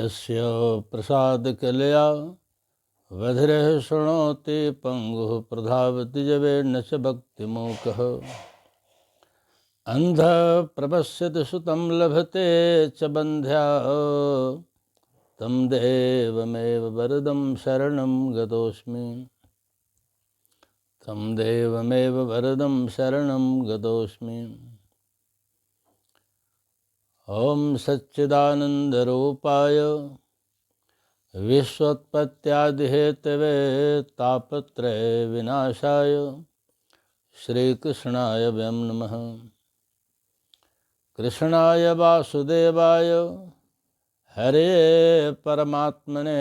यस्य प्रसादकलया वधिरः शृणोति पंगुः प्रधावति जवेन्न च भक्तिमूकः। अंधः प्रपश्यति सुतं लभते च बन्ध्या तं देवमेव वरदं शरणं गतोऽस्मि। तं देवमेव वरदं शरणं गतोऽस्मि। ॐ सच्चिदानन्दरूपाय विश्वोत्पत्त्यादिहेतवे तापत्रय विनाशाय श्रीकृष्णाय वयं नमः। कृष्णाय वासुदेवाय हरे परमात्मने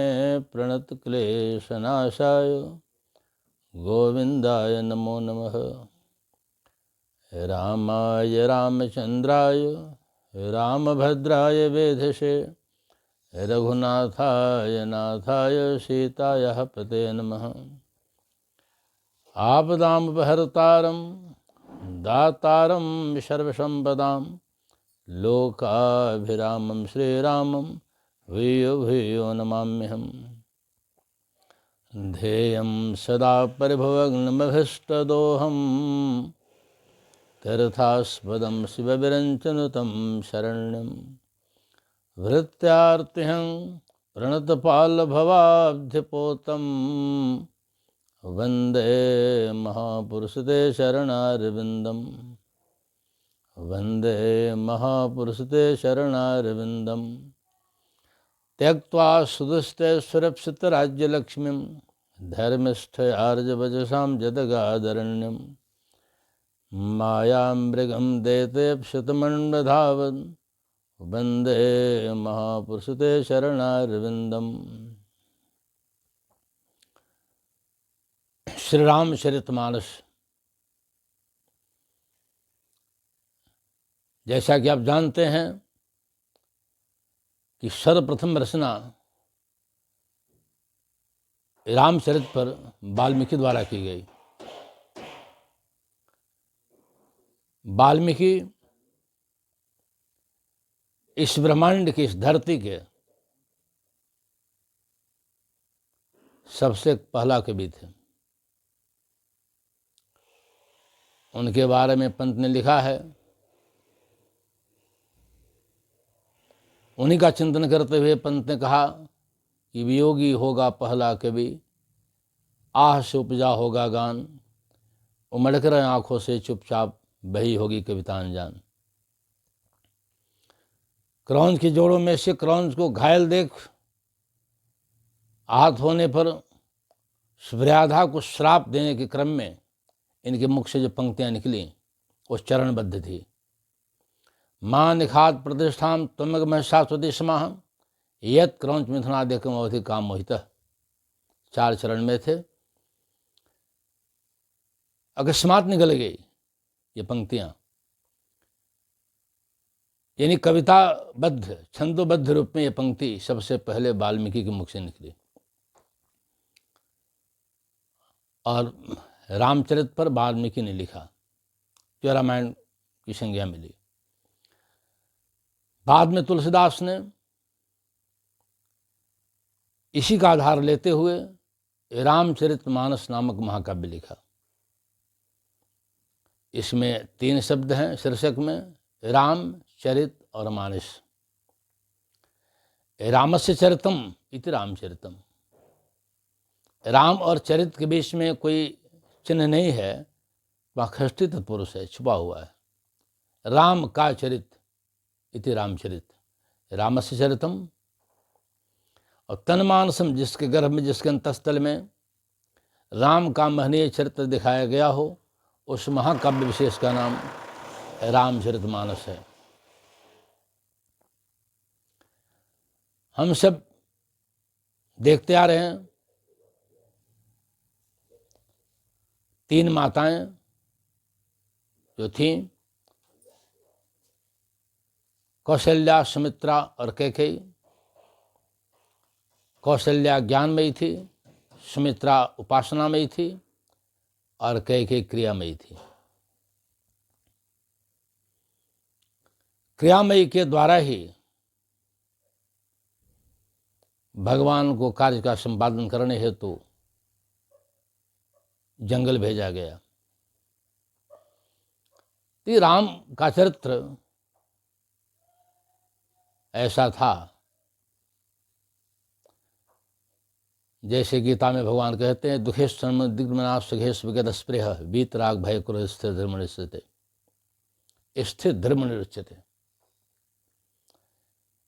प्रणतक्लेशनाशाय गोविन्दाय नमो नमः। रामाय रामचन्द्राय रामभद्राय वेधसे रघुनाथाय नाथाय सीतायाः पते नमः। आपदामपहर्तारं दातारं सर्वसम्पदां लोकाभिरामं श्रीरामं भूयो भूयो नमाम्यहम्। ध्येयं सदा परिभवग्नमभीष्टदोहं तीर्थास्पदं शिवविरञ्चनुतं शरण्यं। भृत्यार्तिहं प्रणतपालभवाब्धिपोतं वन्दे महापुरुषते शरणारविन्दं। वन्दे महापुरुषते शरणारविन्दं। त्यक्त्वा सुदुष्टे सुरक्षितराज्यलक्ष्मीं धर्मिष्ठ आर्यवचसां जदगादरण्यं। मायामृगं दैतेप्सुतमन्वधावन् वन्दे महापुरुषते शरणारविन्दम्। श्री रामचरितमानस, जैसा कि आप जानते हैं कि सर्वप्रथम रचना रामचरित पर वाल्मीकि द्वारा की गई। वाल्मीकि इस ब्रह्मांड की, इस धरती के सबसे पहला कवि थे। उनके बारे में पंत ने लिखा है, उन्हीं का चिंतन करते हुए पंत ने कहा कि वियोगी होगा पहला कवि, आह से उपजा होगा गान, उमड़ कर आंखों से चुपचाप बही होगी कविता अनजान। क्रौंच के जोड़ों में से क्रौंच को घायल देख आहत होने पर सुभ्रयाधा को श्राप देने के क्रम में इनके मुख से जो पंक्तियां निकली वो चरणबद्ध थी। मां निखात प्रतिष्ठाम त्वमग्मः शाश्वती समाह यत् क्रौंच मिथुनादिकम अवधि काम मोहितः। 4 चरण में थे। अकस्मात निकल गई ये पंक्तियां, यानी कविताबद्ध छंदोबद्ध रूप में ये पंक्ति सबसे पहले वाल्मीकि के मुख से निकली और रामचरित पर वाल्मीकि ने लिखा, जो रामायण की संज्ञा मिली। बाद में तुलसीदास ने इसी का आधार लेते हुए रामचरितमानस नामक महाकाव्य लिखा। इसमें 3 शब्द हैं शीर्षक में, राम, चरित और मानस। रामस्य चरितम इति रामचरितम। राम और चरित के बीच में कोई चिन्ह नहीं है, वह षष्ठी तत्पुरुष है, छुपा हुआ है। राम का चरित इति रामचरित, रामस्य चरितम। और तन्मानसम, जिसके गर्भ में, जिसके अंतस्थल में राम का महनीय चरित्र दिखाया गया हो, उस महाकाव्य विशेष का नाम रामचरितमानस है। हम सब देखते आ रहे हैं, 3 माताएं जो थीं, कौशल्या, सुमित्रा और कैकेयी। कौशल्या ज्ञानमयी थी, सुमित्रा उपासनामयी थी और कैकेयी क्रियामयी थी। क्रियामयी के द्वारा ही भगवान को कार्य का संपादन करने हेतु जंगल भेजा गया। तो राम का चरित्र ऐसा था, जैसे गीता में भगवान कहते हैं, दुखेश दिग्मना सुखेश विगत स्पृह वीतराग भय क्रोध स्थिर धर्म निश्चित, स्थिर धर्म निश्चित।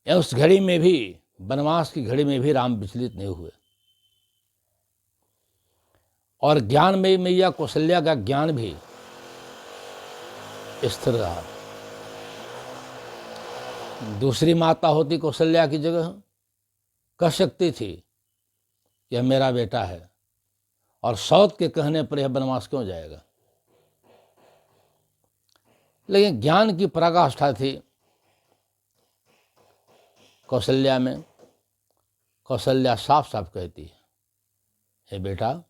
उस घड़ी में भी, वनवास की घड़ी में भी राम विचलित नहीं हुए, और ज्ञान में मैया कौशल्या का ज्ञान भी स्थिर रहा। दूसरी माता होती कौशल्या की जगह, कह सकती थी यह मेरा बेटा है और सौत के कहने पर यह वनवास क्यों जाएगा, लेकिन ज्ञान की पराकाष्ठा थी कौशल्या में। कौशल्या साफ साफ कहती है, हे बेटा,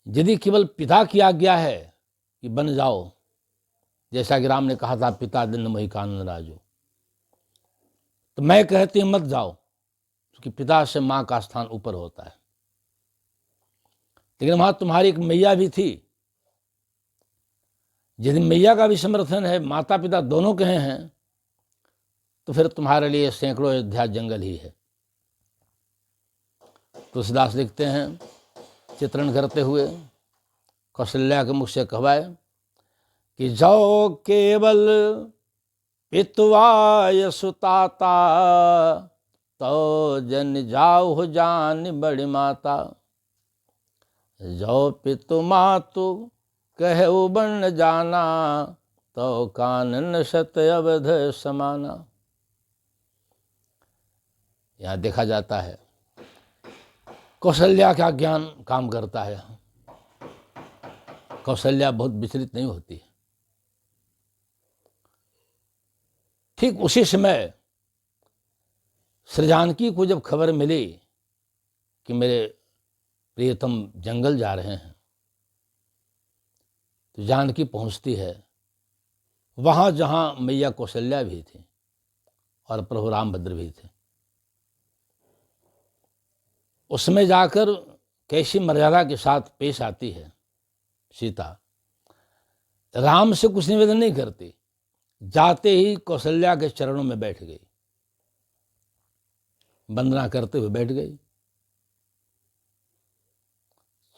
यदि केवल पिता की आज्ञा है कि बन जाओ, जैसा कि राम ने कहा था पिता दिन मोहि कानन राजो, तो मैं कहती हूं मत जाओ, क्योंकि पिता से मां का स्थान ऊपर होता है। लेकिन वहां तुम्हारी एक मैया भी थी, यदि मैया का भी समर्थन है, माता पिता दोनों कहे हैं, तो फिर तुम्हारे लिए सैकड़ों अयोध्या जंगल ही है। तुलसीदास लिखते हैं, चित्रण करते हुए, कौशल्या के मुख से कहवाए कि जो केवल पितुवाय सुताता, तो जन जाओ हो जान बड़ी माता। जो पितु मातु कहे बन जाना, तो कानन सत अवध समाना। यहाँ देखा जाता है कौशल्या का ज्ञान काम करता है। कौशल्या बहुत विचलित नहीं होती। ठीक उसी समय श्री जानकी को जब खबर मिली कि मेरे प्रियतम जंगल जा रहे हैं, तो जानकी पहुंचती है वहां जहां मैया कौशल्या भी थी और प्रभु रामभद्र भी थे। उसमें जाकर कैसी मर्यादा के साथ पेश आती है सीता। राम से कुछ निवेदन नहीं करती, जाते ही कौशल्या के चरणों में बैठ गई, वंदना करते हुए बैठ गई।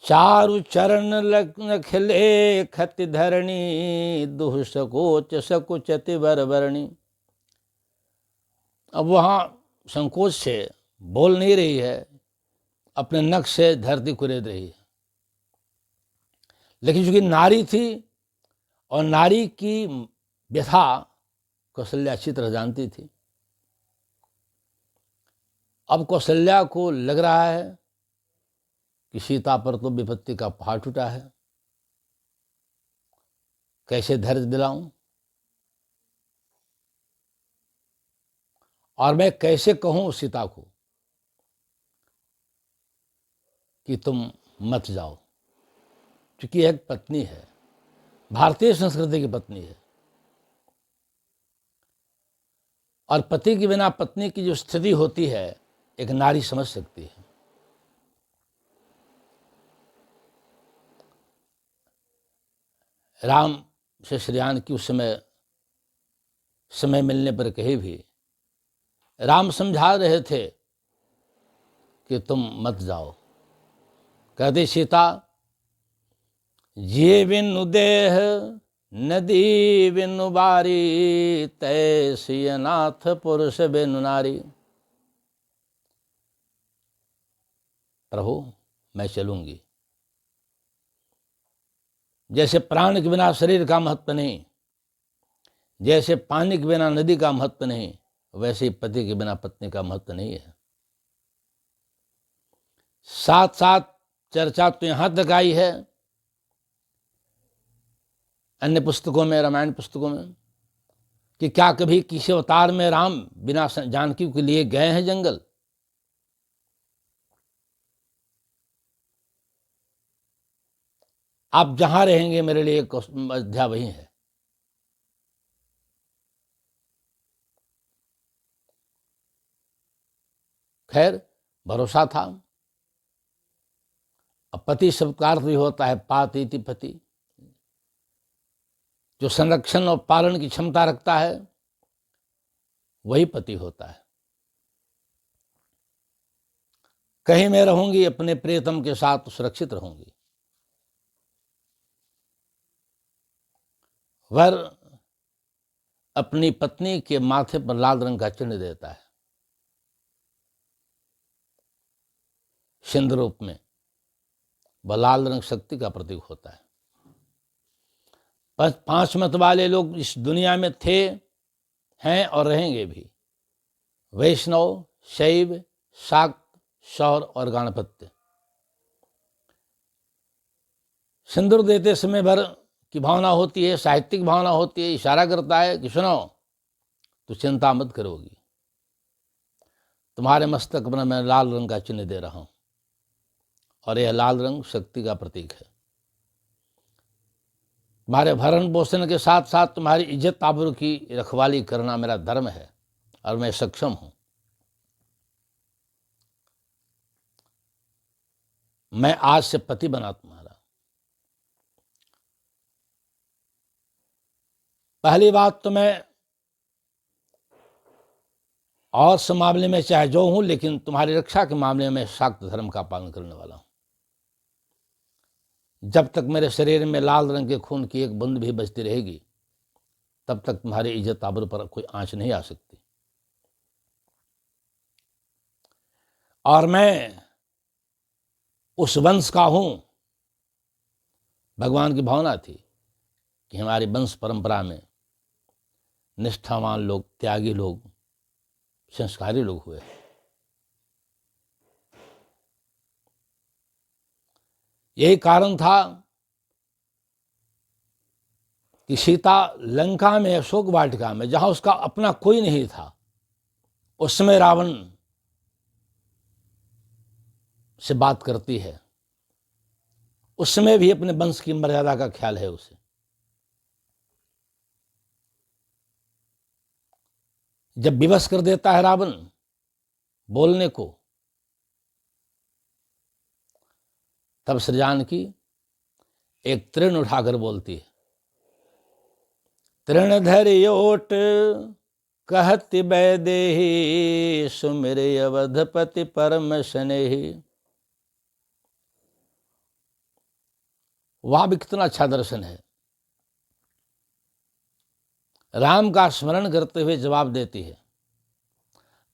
चारु चरण लग्न खिले खति धरणी, दुह सकोच सकुचति बरबरणी। अब वहां संकोच से बोल नहीं रही है, अपने नख से धरती कुरेद रही है। लेकिन चूंकि नारी थी और नारी की व्यथा कौशल्या अच्छी तरह जानती थी। अब कौशल्या को लग रहा है कि सीता पर तो विपत्ति का पहाड़ टूटा है, कैसे धैर्य दिलाऊं और मैं कैसे कहूं सीता को कि तुम मत जाओ, क्योंकि एक पत्नी है, भारतीय संस्कृति की पत्नी है, और पति के बिना पत्नी की जो स्थिति होती है एक नारी समझ सकती है। राम से श्री जानकी उस समय मिलने पर कहीं भी राम समझा रहे थे कि तुम मत जाओ। कहते सीता, ये बिनु देह नदी बिनु बारी, तैसी अनाथ पुरुष बिनु नारी। प्रभु मैं चलूंगी, जैसे प्राण के बिना शरीर का महत्व नहीं, जैसे पानी के बिना नदी का महत्व नहीं, वैसे ही पति के बिना पत्नी का महत्व नहीं है। साथ साथ चर्चा तो यहां तक आई है अन्य पुस्तकों में, रामायण पुस्तकों में, कि क्या कभी किसी अवतार में राम बिना जानकी के लिए गए हैं जंगल? आप जहां रहेंगे मेरे लिए अयोध्या वही है। खैर भरोसा था। अब पति शब्द का अर्थ भी होता है पातीति पति, जो संरक्षण और पालन की क्षमता रखता है वही पति होता है। कहीं मैं रहूंगी अपने प्रियतम के साथ सुरक्षित रहूंगी। वर अपनी पत्नी के माथे पर लाल रंग का चिन्ह देता है सिंदूर रूप में। वह लाल रंग शक्ति का प्रतीक होता है। 5 मत वाले लोग इस दुनिया में थे, हैं और रहेंगे भी। वैष्णव, शैव, शाक्त, सौर और गणपत्य। सिंदूर देते समय भर की भावना होती है, साहित्यिक भावना होती है, इशारा करता है कि सुनो, तू चिंता मत करोगी, तुम्हारे मस्तक पर मैं लाल रंग का चिन्ह दे रहा हूं और यह लाल रंग शक्ति का प्रतीक है। तुम्हारे भरण पोषण के साथ साथ तुम्हारी इज्जत आबरू की रखवाली करना मेरा धर्म है और मैं सक्षम हूं। मैं आज से पति बना तुम्हारा। पहली बात तो मैं और सब मामले में चाहे जो हूं, लेकिन तुम्हारी रक्षा के मामले में शाक्त धर्म का पालन करने वाला हूं। जब तक मेरे शरीर में लाल रंग के खून की एक बूंद भी बचती रहेगी तब तक तुम्हारी इज्जत आबरू पर कोई आंच नहीं आ सकती। और मैं उस वंश का हूं। भगवान की भावना थी कि हमारी वंश परंपरा में निष्ठावान लोग, त्यागी लोग, संस्कारी लोग हुए। यही कारण था कि सीता लंका में, अशोक वाटिका में, जहां उसका अपना कोई नहीं था, उस समय रावण से बात करती है। उस समय भी अपने वंश की मर्यादा का ख्याल है उसे। जब विवश कर देता है रावण बोलने को, तब श्री जानकी एक तृण उठाकर बोलती है, तृण धरि ओट कहति वैदेही, सुमिरे अवधपति परम स्नेही। वहां भी कितना अच्छा दर्शन है। राम का स्मरण करते हुए जवाब देती है।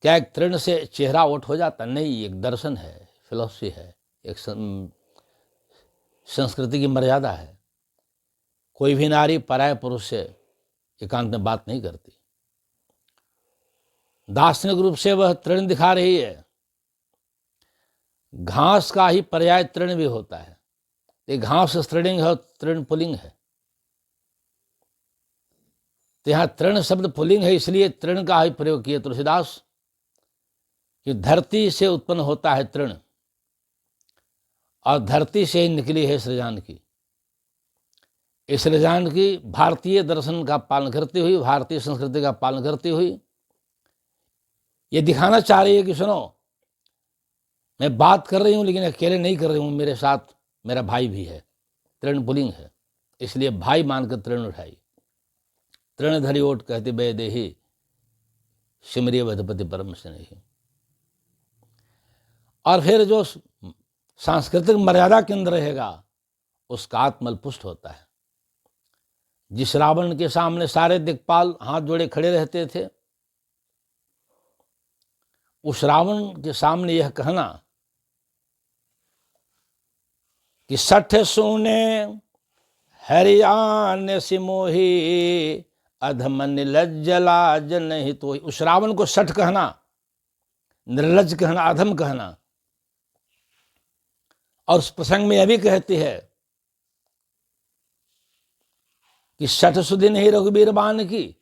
क्या एक तृण से चेहरा ओट हो जाता? नहीं, एक दर्शन है, फिलॉसफी है, एक संस्कृति की मर्यादा है। कोई भी नारी पराये पुरुष से एकांत में बात नहीं करती। दार्शनिक रूप से वह तृण दिखा रही है। घास का ही पर्याय तृण भी होता है। ये घास स्त्रीलिंग है और तृण पुल्लिंग है। तो यहां तृण शब्द पुल्लिंग है, इसलिए तृण का ही प्रयोग किया तुलसीदास कि धरती से उत्पन्न होता है तृण और धरती से ही निकली है सृजान की। इस सृजान की भारतीय दर्शन का पालन करती हुई, भारतीय संस्कृति का पालन करती हुई ये दिखाना चाह रही है कि सुनो, मैं बात कर रही हूं लेकिन अकेले नहीं कर रही हूं, मेरे साथ मेरा भाई भी है। तृण पुल्लिंग है, इसलिए भाई मानकर तृण उठाई। तृण धरि ओट कहते वैदेही, सिमरिय वधपति परम स्नेही। और फिर जो सांस्कृतिक मर्यादा के अंदर रहेगा उसका आत्मल पुष्ट होता है। जिस रावण के सामने सारे दिक्पाल हाथ जोड़े खड़े रहते थे, उस रावण के सामने यह कहना कि सठ सुने हरियाण सिमोही, अधम निर्लज्ज लाज नहीं तो। उस रावण को सठ कहना, निर्लज्ज कहना, अधम कहना। और उस प्रसंग में यह भी कहती है कि सठ सुधि नहीं रघुबीर बाण की।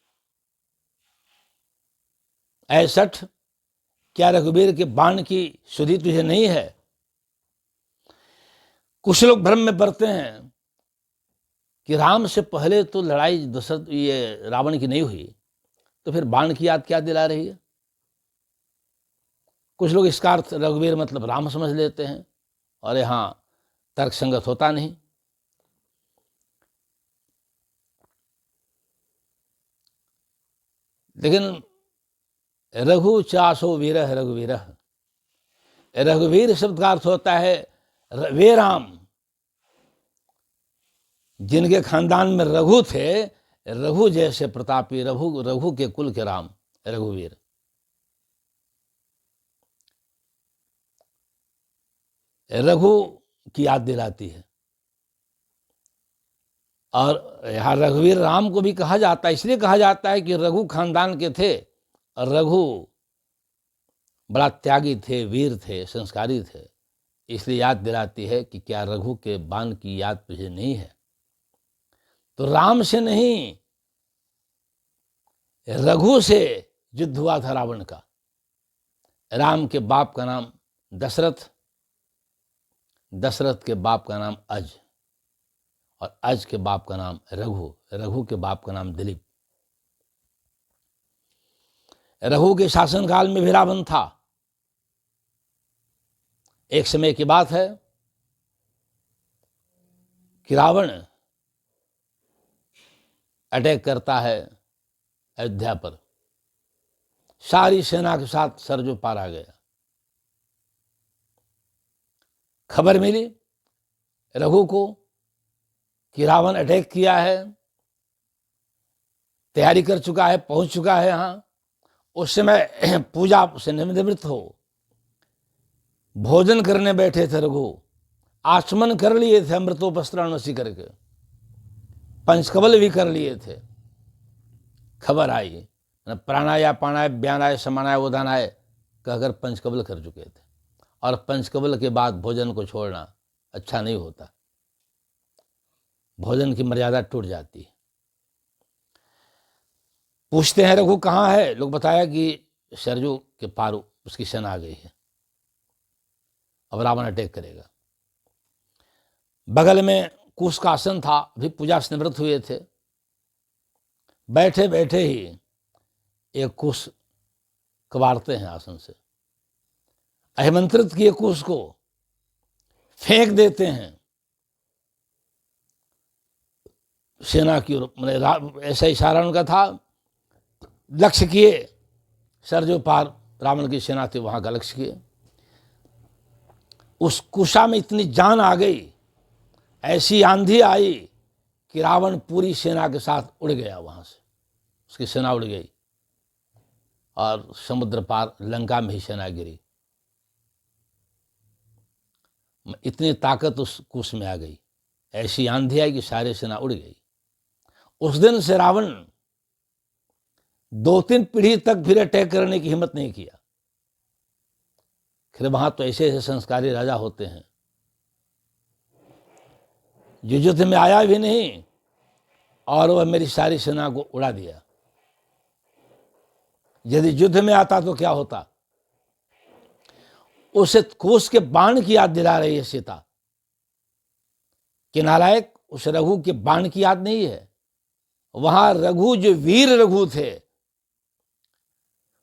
ऐ सठ, क्या रघुबीर के बाण की सुधि तुझे नहीं है? कुछ लोग भ्रम में पड़ते हैं कि राम से पहले तो लड़ाई दशरथ ये रावण की नहीं हुई, तो फिर बाण की याद क्या दिला रही है? कुछ लोग इसका अर्थ रघुवीर मतलब राम समझ लेते हैं और यहाँ तर्क संगत होता नहीं। लेकिन रघु चासो वीरह रघुवीरह, रघुवीर शब्द का अर्थ होता है वे राम जिनके खानदान में रघु थे, रघु जैसे प्रतापी, रघु के कुल के राम रघुवीर। रघु की याद दिलाती है। और यहाँ रघुवीर राम को भी कहा जाता है, इसलिए कहा जाता है कि रघु खानदान के थे और रघु बड़ा त्यागी थे, वीर थे, संस्कारी थे, इसलिए याद दिलाती है कि क्या रघु के बाण की याद तुझे नहीं है। तो राम से नहीं, रघु से युद्ध हुआ था रावण का। राम के बाप का नाम दशरथ, दशरथ के बाप का नाम अज, और अज के बाप का नाम रघु, रघु के बाप का नाम दिलीप। रघु के शासनकाल में भी रावण था। एक समय की बात है कि रावण अटैक करता है अयोध्या पर, सारी सेना के साथ सरजू पार आ गया। खबर मिली रघु को कि रावण अटैक किया है, तैयारी कर चुका है, पहुंच चुका है यहाँ। उस समय पूजा से निवृत्त हो भोजन करने बैठे थे रघु, आचमन कर लिए थे अमृतोपस्त्राणसी करके, पंचकबल भी कर लिए थे। खबर आई, प्राणाया पाणाय व्यानाय समानाय उदानाय कहकर पंचकबल कर चुके थे। और पंचकबल के बाद भोजन को छोड़ना अच्छा नहीं होता, भोजन की मर्यादा टूट जाती है। पूछते हैं रघु कहाँ है, लोग बताया कि सरजू के पार उसकी सेना आ गई है, अब रावण अटैक करेगा। बगल में कुश का आसन था, भी पूजा से निवृत्त हुए थे। बैठे बैठे ही एक कुश कबाड़ते हैं आसन से, अहिमंत्रित किए कुश को फेंक देते हैं सेना की ओर। मैंने ऐसा इशारा उनका था, लक्ष्य किए सरजू पार रावण की सेना थी, वहां का लक्ष्य किए। उस कुशा में इतनी जान आ गई, ऐसी आंधी आई कि रावण पूरी सेना के साथ उड़ गया वहां से, उसकी सेना उड़ गई और समुद्र पार लंका में ही सेना गिरी। इतनी ताकत उस कुश में आ गई, ऐसी आंधी आई कि सारी सेना उड़ गई। उस दिन से रावण 2-3 पीढ़ी तक फिर अटैक करने की हिम्मत नहीं किया। फिर वहां तो ऐसे ऐसे संस्कारी राजा होते हैं जो युद्ध में आया भी नहीं और वह मेरी सारी सेना को उड़ा दिया। यदि युद्ध में आता तो क्या होता। उसे कुश के बाण की याद दिला रही है सीता कि नालायक, उस रघु के बाण की याद नहीं है। वहां रघु जो वीर रघु थे,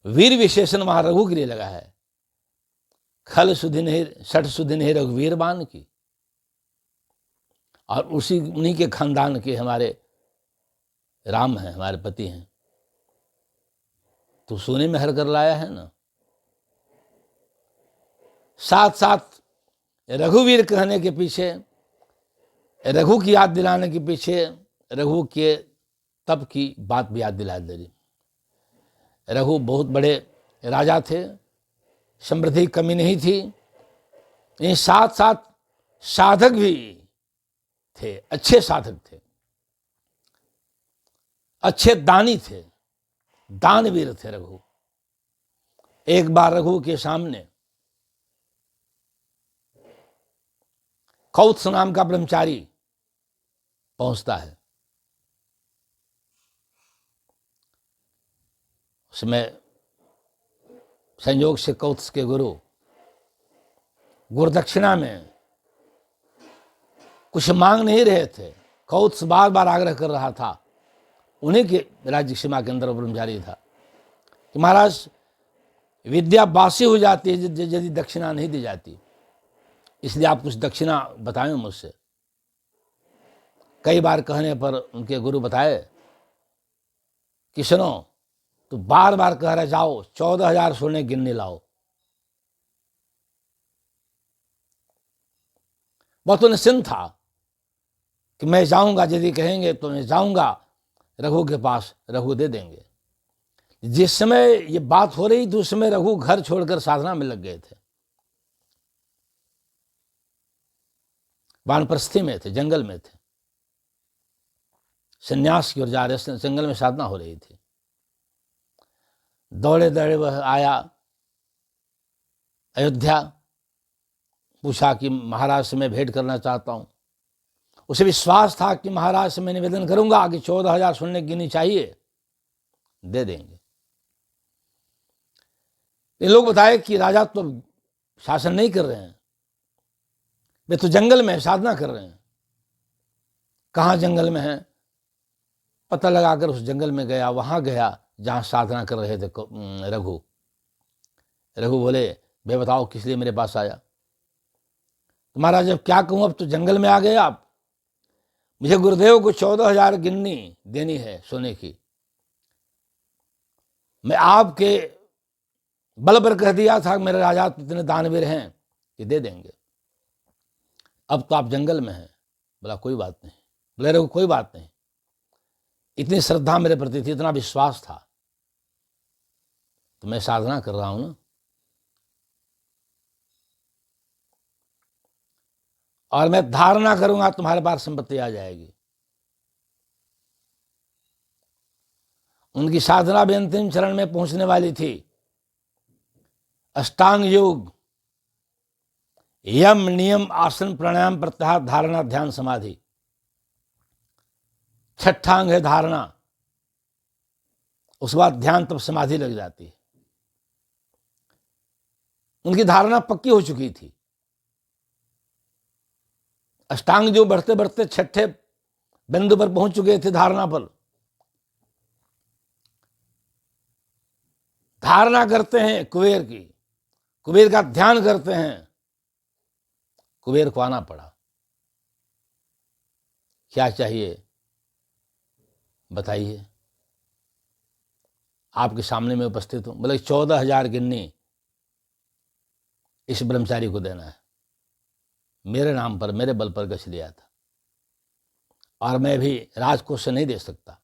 वीर विशेषण वहां रघु के लिए लगा है। खल सुदिन है, सठ सुदिन है रघुवीर बाण की। और उन्हीं के खानदान के हमारे राम हैं, हमारे पति हैं। तो सोने में हर कर लाया है ना। साथ साथ रघुवीर कहने के पीछे, रघु की याद दिलाने के पीछे रघु के तप की बात भी याद दिला दे रही। रघु बहुत बड़े राजा थे, समृद्धि की कमी नहीं थी। इन साथ साथ साधक भी थे, अच्छे साधक थे, अच्छे दानी थे, दानवीर थे रघु। एक बार रघु के सामने कौत्स नाम का ब्रह्मचारी पहुंचता है। उसमें संयोग से कौत्स के गुरु गुरुदक्षिणा में कुछ मांग नहीं रहे थे। कौत्स बार बार आग्रह कर रहा था, उन्हीं के राज्य सीमा के अंदर ब्रह्मचारी था, कि महाराज विद्या बासी हो जाती है यदि दक्षिणा नहीं दी जाती। इसलिए आप कुछ दक्षिणा बताएं मुझसे। कई बार कहने पर उनके गुरु बताए कि सुनो, तो बार बार कह रहे जाओ 14,000 सोने गिनने लाओ। बहुत तो निश्चिंत था कि मैं जाऊंगा, यदि कहेंगे तो मैं जाऊंगा रघु के पास, रघु दे देंगे। जिस समय ये बात हो रही थी उस समय रघु घर छोड़कर साधना में लग गए थे, वानप्रस्थी में थे, जंगल में थे, संन्यास की ओर जा रहे, जंगल में साधना हो रही थी। दौड़े दौड़े वह आया अयोध्या, पूछा कि महाराज से मैं भेंट करना चाहता हूं। उसे विश्वास था कि महाराज से मैं निवेदन करूंगा कि 14,000 सोने गिनी चाहिए, दे देंगे। ये लोग बताए कि राजा तो शासन नहीं कर रहे हैं, वे तो जंगल में साधना कर रहे हैं। कहाँ जंगल में है? पता लगाकर उस जंगल में गया, वहां गया जहां साधना कर रहे थे रघु। रघु बोले, वे बताओ किस लिए मेरे पास आया? तो महाराज अब क्या कहूं, अब तो जंगल में आ गए आप। मुझे गुरुदेव को 14,000 गिन्नी देनी है सोने की। मैं आपके बल पर कह दिया था कि मेरे राजा इतने दानवीर हैं कि दे देंगे। अब तो आप जंगल में हैं। बोला कोई बात नहीं। बोले रघु कोई बात नहीं, इतनी श्रद्धा मेरे प्रति थी, इतना विश्वास था, तो मैं साधना कर रहा हूं ना, और मैं धारणा करूंगा तुम्हारे पास संपत्ति आ जाएगी। उनकी साधना भी अंतिम चरण में पहुंचने वाली थी। अष्टांग योग, यम नियम आसन प्राणायाम प्रत्याहार धारणा ध्यान समाधि, छठा अंग है धारणा। उस बाद ध्यान, तब समाधि लग जाती है। उनकी धारणा पक्की हो चुकी थी। अष्टांग जो बढ़ते बढ़ते छठे बिंदु पर पहुंच चुके थे धारणा पर। धारणा करते हैं कुबेर की, कुबेर का ध्यान करते हैं, कुबेर को आना पड़ा। क्या चाहिए बताइए, आपके सामने में उपस्थित हूं। बोले 14,000 गिन्नी इस ब्रह्मचारी को देना है। मेरे नाम पर, मेरे बल पर गछ लिया था, और मैं भी राजकोष से नहीं दे सकता।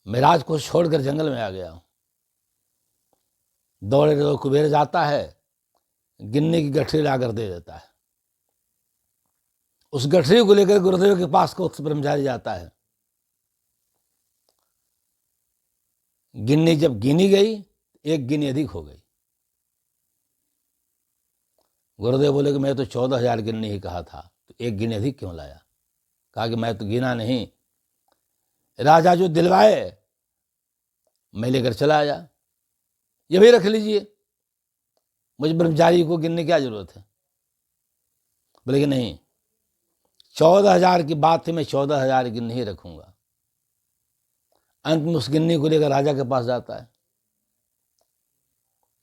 मैं राजकोष छोड़कर जंगल में आ गया हूं। दौड़े दौड़े कुबेर जाता है, गिन्नी की गठरी लाकर दे देता है। उस गठरी को लेकर गुरुदेव के पास को ब्रह्मचारी जाता है। गिन्नी जब गिनी गई, एक गिनी अधिक हो गई। गुरुदेव बोले कि मैं तो 14,000 गिनने ही कहा था, तो एक गिनी अधिक क्यों लाया? कहा कि मैं तो गिना नहीं, राजा जो दिलवाए मैं लेकर चला आया, ये भी रख लीजिए, मुझे ब्रह्मचारी को गिनने की क्या जरूरत है? बोले कि नहीं, 14,000 की बात थी, मैं 14,000 गिन्नी ही रखूंगा। अंत में उस गिन्नी को लेकर राजा के पास जाता है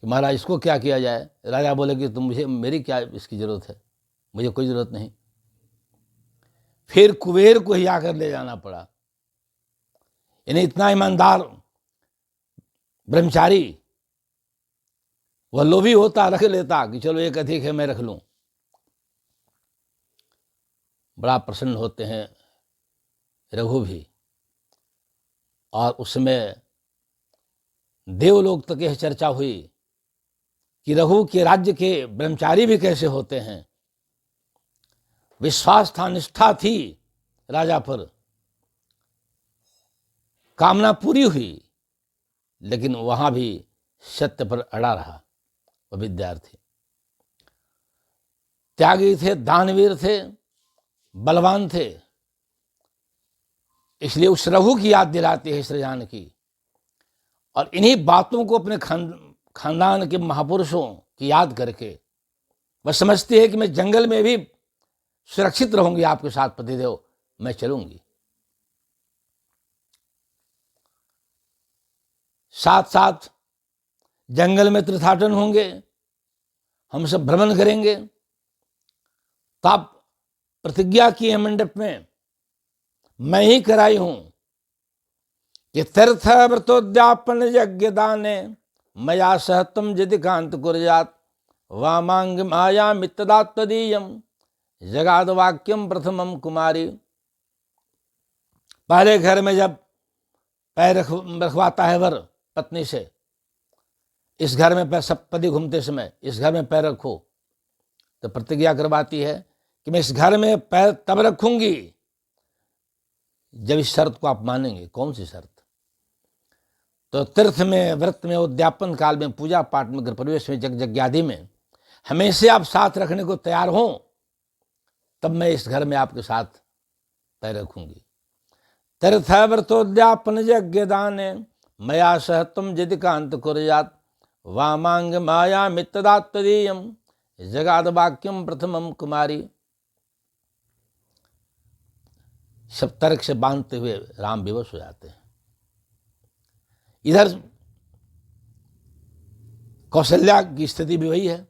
कि महाराज इसको क्या किया जाए? राजा बोले कि तुम मुझे, मेरी क्या इसकी जरूरत है, मुझे कोई जरूरत नहीं। फिर कुबेर को ही आकर ले जाना पड़ा। इन्हें इतना ईमानदार ब्रह्मचारी, वह लोभी होता, रख लेता कि चलो एक अधिक है मैं रख लूं। बड़ा प्रसन्न होते हैं रघु भी, और उसमें देवलोक तक यह चर्चा हुई कि रघु के राज्य के ब्रह्मचारी भी कैसे होते हैं। विश्वास था, निष्ठा थी राजा पर, कामना पूरी हुई, लेकिन वहां भी सत्य पर अड़ा रहा। वह विद्यार्थी त्यागी थे, दानवीर थे, बलवान थे। इसलिए उस रघु की याद दिलाती है सृजान की, और इन्हीं बातों को अपने खानदान के महापुरुषों की याद करके वह समझती है कि मैं जंगल में भी सुरक्षित रहूंगी आपके साथ पतिदेव, मैं चलूंगी। साथ साथ जंगल में तीर्थाटन होंगे, हम सब भ्रमण करेंगे। तो आप प्रतिज्ञा किए मंडप में, मैं ही कराई हूं कि तीर्थ व्रतोद्यापन यज्ञ दाने मया सह तुम यदि कांत कुर्यात वामांग माया मित्तदा तदीयम जगाद वाक्यम प्रथमम कुमारी। पहले घर में जब पैर रखवाता है वर पत्नी से, इस घर में पैर सप्तपदी घूमते समय इस घर में पैर रखो, तो प्रतिज्ञा करवाती है कि मैं इस घर में पैर तब रखूंगी जब इस शर्त को आप मानेंगे। कौन सी शर्त? तो तीर्थ में, व्रत में, उद्यापन काल में, पूजा पाठ में, गृह प्रवेश में, यज्ञ आदि में हमेशा आप साथ रखने को तैयार हो, तब मैं इस घर में आपके साथ पैर रखूंगी। तीर्थ व्रतोद्यापन यज्ञ दाने मया सह तुम यदि कांत कुर्यात वामांग माया मित्तदा तदीयम जगाद वाक्यम प्रथमम कुमारी। सब तर्क से बांधते हुए राम विवश हो जाते हैं। इधर कौशल्या की स्थिति भी वही है,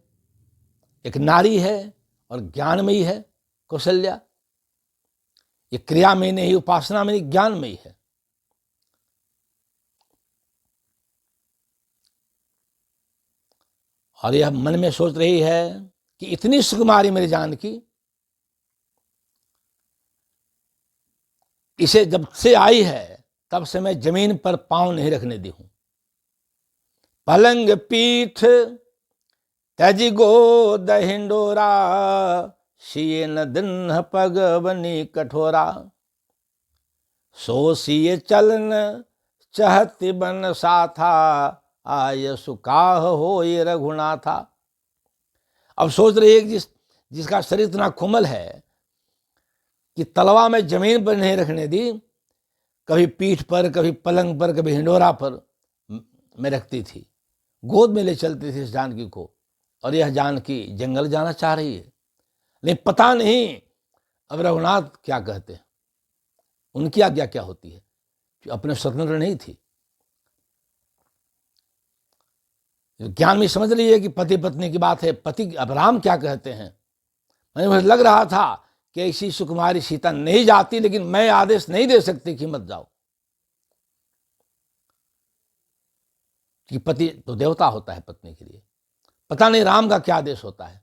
एक नारी है और ज्ञानमयी है कौशल्या। ये क्रिया में नहीं, उपासना में नहीं, ज्ञान में ही है। और यह मन में सोच रही है कि इतनी सुकुमारी मेरी जानकी, इसे जब से आई है तब से मैं जमीन पर पांव नहीं रखने दी हूं। पलंग पीठ त्यजी गोद हिंडोरा सिए न दिन पग बनी कठोरा सो सिए चलन चहति बन साथा आय सुकाह हो ये रघुनाथा। अब सोच रही है कि जिसका शरीर इतना कोमल है कि तलवा में जमीन पर नहीं रखने दी, कभी पीठ पर, कभी पलंग पर, कभी हिंडोरा पर मैं रखती थी, गोद में ले चलती थी इस जानकी को। और यह जानकी जंगल जाना चाह रही है, लेकिन पता नहीं अब रघुनाथ क्या कहते हैं, उनकी आज्ञा क्या होती है, जो अपने स्वतंत्र नहीं थी। ज्ञान में समझ रही है कि पति पत्नी की बात है, पति अब राम क्या कहते हैं। मुझे लग रहा था कि ऐसी सुकुमारी सीता नहीं जाती, लेकिन मैं आदेश नहीं दे सकती कि मत जाओ, कि पति तो देवता होता है पत्नी के लिए। पता नहीं राम का क्या आदेश होता है,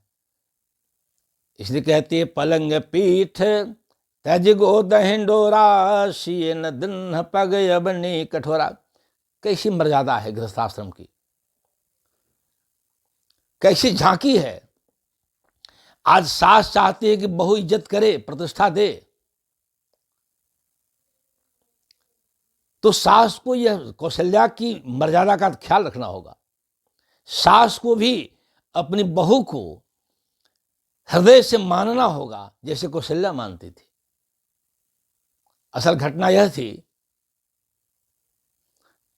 इसलिए कहती है पलंग पीठ त्यज गोद हिंडोरा सिए न दिन पग बनी कठोरा। कैसी मर्यादा है गृहस्थाश्रम की, कैसी झांकी है। आज सास चाहती है कि बहू इज्जत करे, प्रतिष्ठा दे, तो सास को यह कौशल्या की मर्यादा का ख्याल रखना होगा। सास को भी अपनी बहू को हृदय से मानना होगा जैसे कौशल्या मानती थी। असल घटना यह थी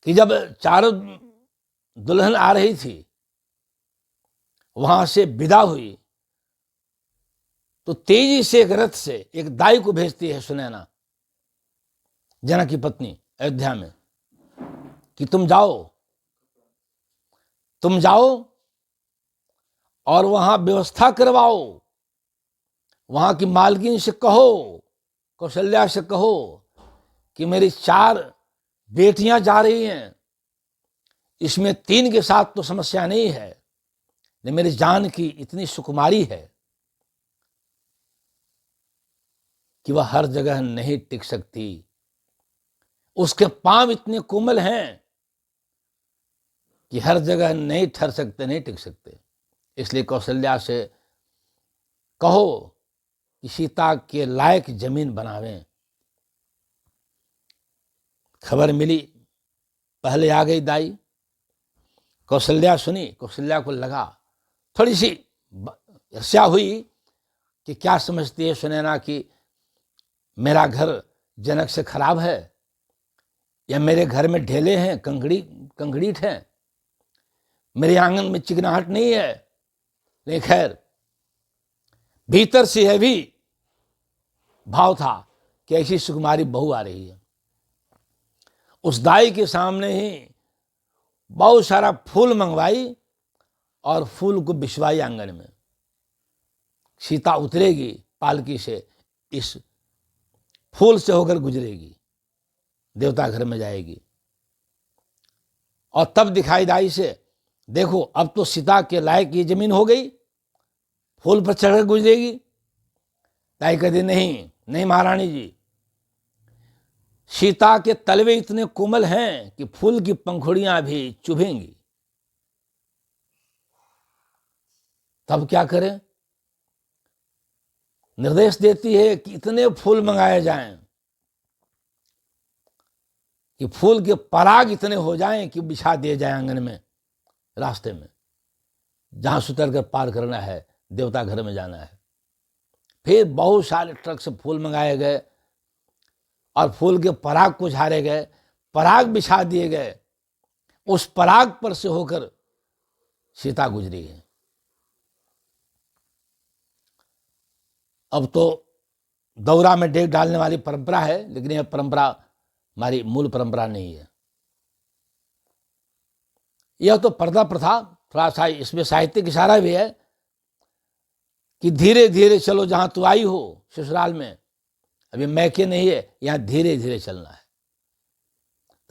कि जब चारों दुल्हन आ रही थी, वहां से विदा हुई, तो तेजी से एक रथ से एक दाई को भेजती है सुनैना, जनक की पत्नी, अयोध्या में, कि तुम जाओ और वहां व्यवस्था करवाओ, वहां की मालकिन से कहो, कौशल्या से कहो कि मेरी 4 बेटियां जा रही हैं, इसमें 3 के साथ तो समस्या नहीं है, लेकिन मेरी जान की इतनी सुकुमारी है कि वह हर जगह नहीं टिक सकती, उसके पांव इतने कोमल हैं कि हर जगह नहीं ठहर सकते, नहीं टिक सकते। इसलिए कौशल्या से कहो कि सीता के लायक जमीन बनावें। खबर मिली, पहले आ गई दाई, कौशल्या सुनी, कौशल्या को लगा, थोड़ी सी ईर्ष्या हुई कि क्या समझती है सुनैना कि मेरा घर जनक से खराब है, या मेरे घर में ढेले हैं, कंकड़ीठ हैं, मेरे आंगन में चिकनाहट नहीं है। लेकिन खैर, भीतर से यह भी भाव था कि ऐसी सुकुमारी बहू आ रही है। उस दाई के सामने ही बहुत सारा फूल मंगवाई और फूल को बिछवाई आंगन में। सीता उतरेगी पालकी से, इस फूल से होकर गुजरेगी, देवता घर में जाएगी, और तब दिखाई दाई से, देखो अब तो सीता के लायक ये जमीन हो गई, फूल पर चढ़कर गुजरेगी। दाई कहती नहीं नहीं महारानी जी, सीता के तलवे इतने कोमल हैं कि फूल की पंखुड़ियां भी चुभेंगी। तब क्या करें? निर्देश देती है कि इतने फूल मंगाए जाएं कि फूल के पराग इतने हो जाएं कि बिछा दिए जाए आंगन में, रास्ते में, जहां से उतर कर पार करना है, देवता घर में जाना है। फिर बहुत सारे ट्रक से फूल मंगाए गए और फूल के पराग को झाड़े गए, पराग बिछा दिए गए, उस पराग पर से होकर सीता गुजरी है। अब तो दौरा में डेग डालने वाली परंपरा है, लेकिन यह परंपरा हमारी मूल परंपरा नहीं है। यह तो पर्दा प्रथा, थोड़ा सा इसमें साहित्यिक इशारा भी है कि धीरे धीरे चलो, जहां तू आई हो ससुराल में, अभी मैके नहीं है, यहां धीरे धीरे चलना है।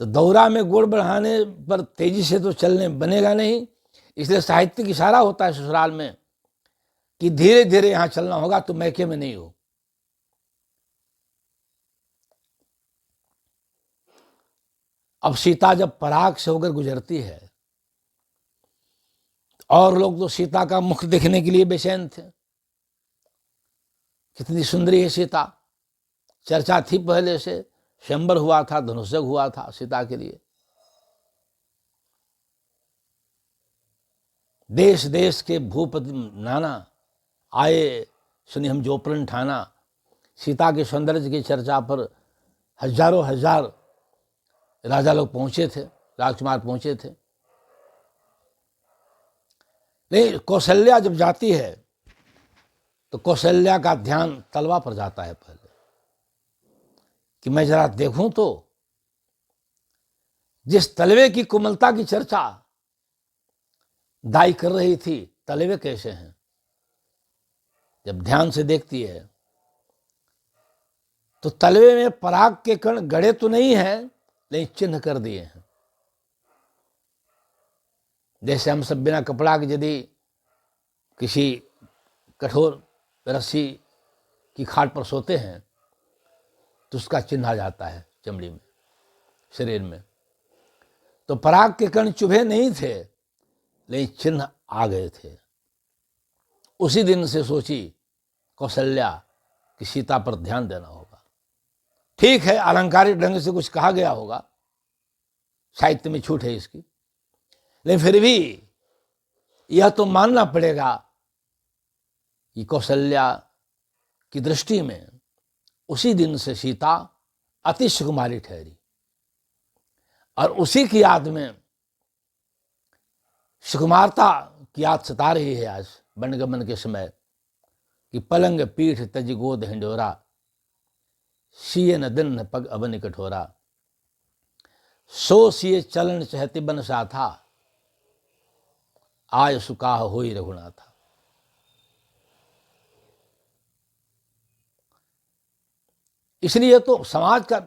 तो दौरा में गुड़ बढ़ाने पर तेजी से तो चलने बनेगा नहीं, इसलिए साहित्यिक इशारा होता है ससुराल में कि धीरे धीरे यहां चलना होगा, तो मैके में नहीं हो। अब सीता जब पराग से होकर गुजरती है, और लोग तो सीता का मुख देखने के लिए बेचैन थे। कितनी सुंदरी है सीता, चर्चा थी पहले से, स्वयंवर हुआ था, धनुषयज्ञ हुआ था सीता के लिए। देश देश के भूपति नाना आए, सुनी हम जोपरन ठाना। सीता के सौंदर्य की चर्चा पर हजारों हजार राजा लोग पहुंचे थे, राजकुमार पहुंचे थे। नहीं, कौशल्या जब जाती है तो कौशल्या का ध्यान तलवा पर जाता है पहले, कि मैं जरा देखूं तो जिस तलवे की कोमलता की चर्चा दाई कर रही थी, तलवे कैसे हैं। जब ध्यान से देखती है तो तलवे में पराग के कण गड़े तो नहीं हैं, लेकिन चिन्ह कर दिए हैं। जैसे हम सब बिना कपड़ा के यदि किसी कठोर रस्सी की खाट पर सोते हैं तो उसका चिन्ह आ जाता है चमड़ी में, शरीर में। तो पराग के कण चुभे नहीं थे, लेकिन चिन्ह आ गए थे। उसी दिन से सोची कौशल्या कि सीता पर ध्यान देना होगा। ठीक है, अलंकारिक ढंग से कुछ कहा गया होगा, साहित्य में छूट है इसकी, लेकिन फिर भी यह तो मानना पड़ेगा कि कौशल्या की दृष्टि में उसी दिन से सीता अति सुकुमारी ठहरी। और उसी की याद में, सुकुमारता की याद सता रही है आज वनगमन के समय, कि पलंग पीठ तज गोद हिंडोरा, सिए न दिन न पग अबन कठोरा, सो सिए चलन चहति बन सा था, आय सुकाह होई रघुनाथा। इसलिए तो समाज का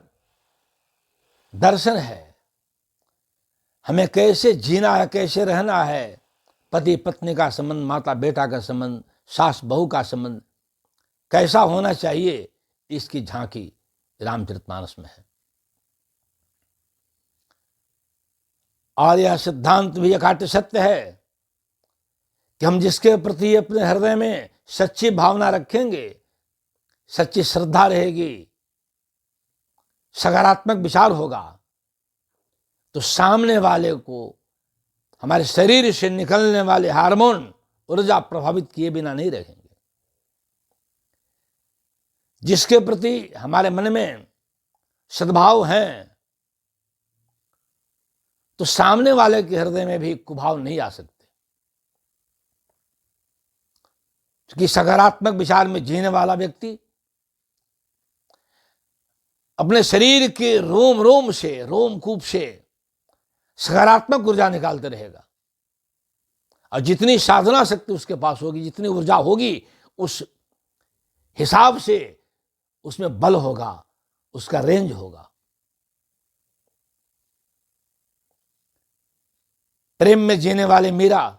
दर्शन है, हमें कैसे जीना है, कैसे रहना है। पति पत्नी का संबंध, माता बेटा का संबंध, सास बहू का संबंध कैसा होना चाहिए, इसकी झांकी रामचरितमानस में है। और यह सिद्धांत भी अकाट्य सत्य है कि हम जिसके प्रति अपने हृदय में सच्ची भावना रखेंगे, सच्ची श्रद्धा रहेगी, सकारात्मक विचार होगा, तो सामने वाले को हमारे शरीर से निकलने वाले हार्मोन ऊर्जा प्रभावित किए बिना नहीं रहेंगे। जिसके प्रति हमारे मन में सद्भाव है, तो सामने वाले के हृदय में भी कुभाव नहीं आ सकते। क्योंकि सकारात्मक विचार में जीने वाला व्यक्ति अपने शरीर के रोम रोम से, रोमकूप से सकारात्मक ऊर्जा निकालते रहेगा। और जितनी साधना शक्ति उसके पास होगी, जितनी ऊर्जा होगी, उस हिसाब से उसमें बल होगा, उसका रेंज होगा। प्रेम में जीने वाले मीरा,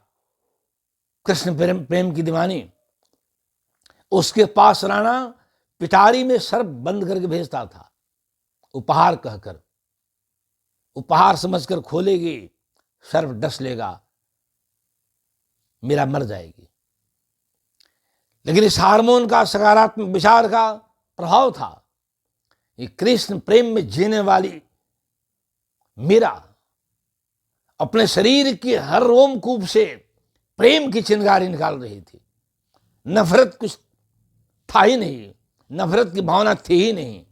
कृष्ण प्रेम की दीवानी, उसके पास राणा पिटारी में सर्प बंद करके भेजता था, उपहार कहकर। उपहार समझकर खोलेगी, सर्प डस लेगा, मीरा मर जाएगी। लेकिन इस हार्मोन का, सकारात्मक विचार का प्रभाव था। ये कृष्ण प्रेम में जीने वाली मीरा अपने शरीर की हर रोमकूप से प्रेम की चिंगारी निकाल रही थी। नफरत कुछ था ही नहीं, नफरत की भावना थी ही नहीं।